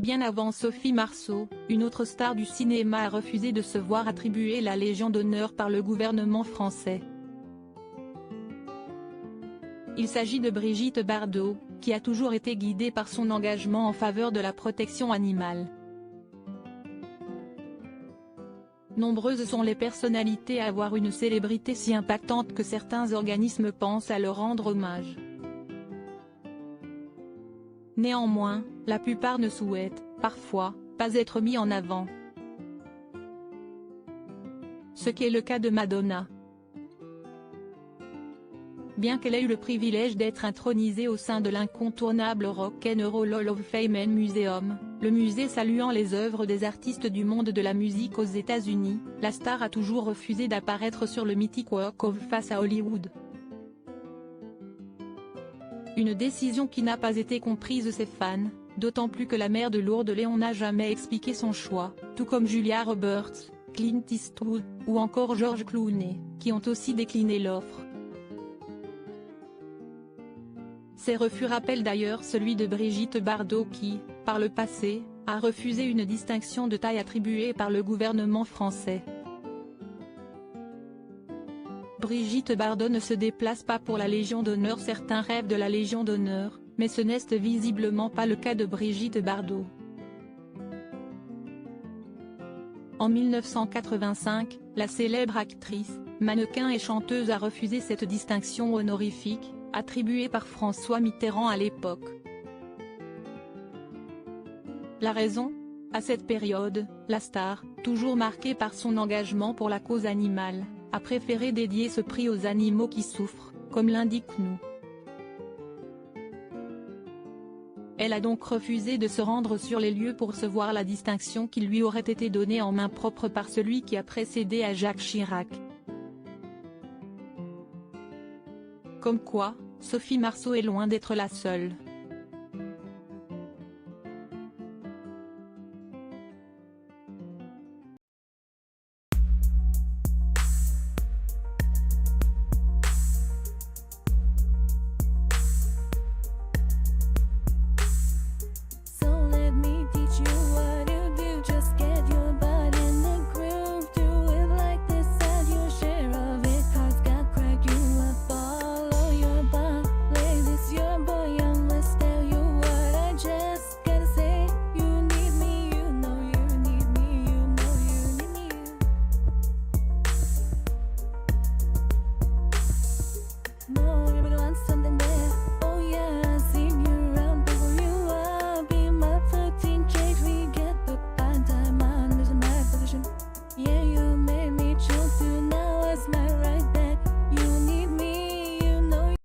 Bien avant Sophie Marceau, une autre star du cinéma a refusé de se voir attribuer la Légion d'honneur par le gouvernement français. Il s'agit de Brigitte Bardot, qui a toujours été guidée par son engagement en faveur de la protection animale. Nombreuses sont les personnalités à avoir une célébrité si impactante que certains organismes pensent à leur rendre hommage. Néanmoins, la plupart ne souhaitent, parfois, pas être mis en avant. Ce qui est le cas de Madonna. Bien qu'elle ait eu le privilège d'être intronisée au sein de l'incontournable Rock and Roll Hall of Fame and Museum, le musée saluant les œuvres des artistes du monde de la musique aux États-Unis, la star a toujours refusé d'apparaître sur le mythique Walk of Fame à Hollywood. Une décision qui n'a pas été comprise de ses fans, d'autant plus que la mère de Lourdes Léon n'a jamais expliqué son choix, tout comme Julia Roberts, Clint Eastwood, ou encore George Clooney, qui ont aussi décliné l'offre. Ces refus rappellent d'ailleurs celui de Brigitte Bardot qui, par le passé, a refusé une distinction de taille attribuée par le gouvernement français. Brigitte Bardot ne se déplace pas pour la Légion d'honneur. Certains rêvent de la Légion d'honneur, mais ce n'est visiblement pas le cas de Brigitte Bardot. En 1985, la célèbre actrice, mannequin et chanteuse a refusé cette distinction honorifique, attribuée par François Mitterrand à l'époque. La raison ? À cette période, la star, toujours marquée par son engagement pour la cause animale, a préféré dédier ce prix aux animaux qui souffrent, comme l'indique Nous. Elle a donc refusé de se rendre sur les lieux pour recevoir la distinction qui lui aurait été donnée en main propre par celui qui a précédé à Jacques Chirac. Comme quoi, Sophie Marceau est loin d'être la seule.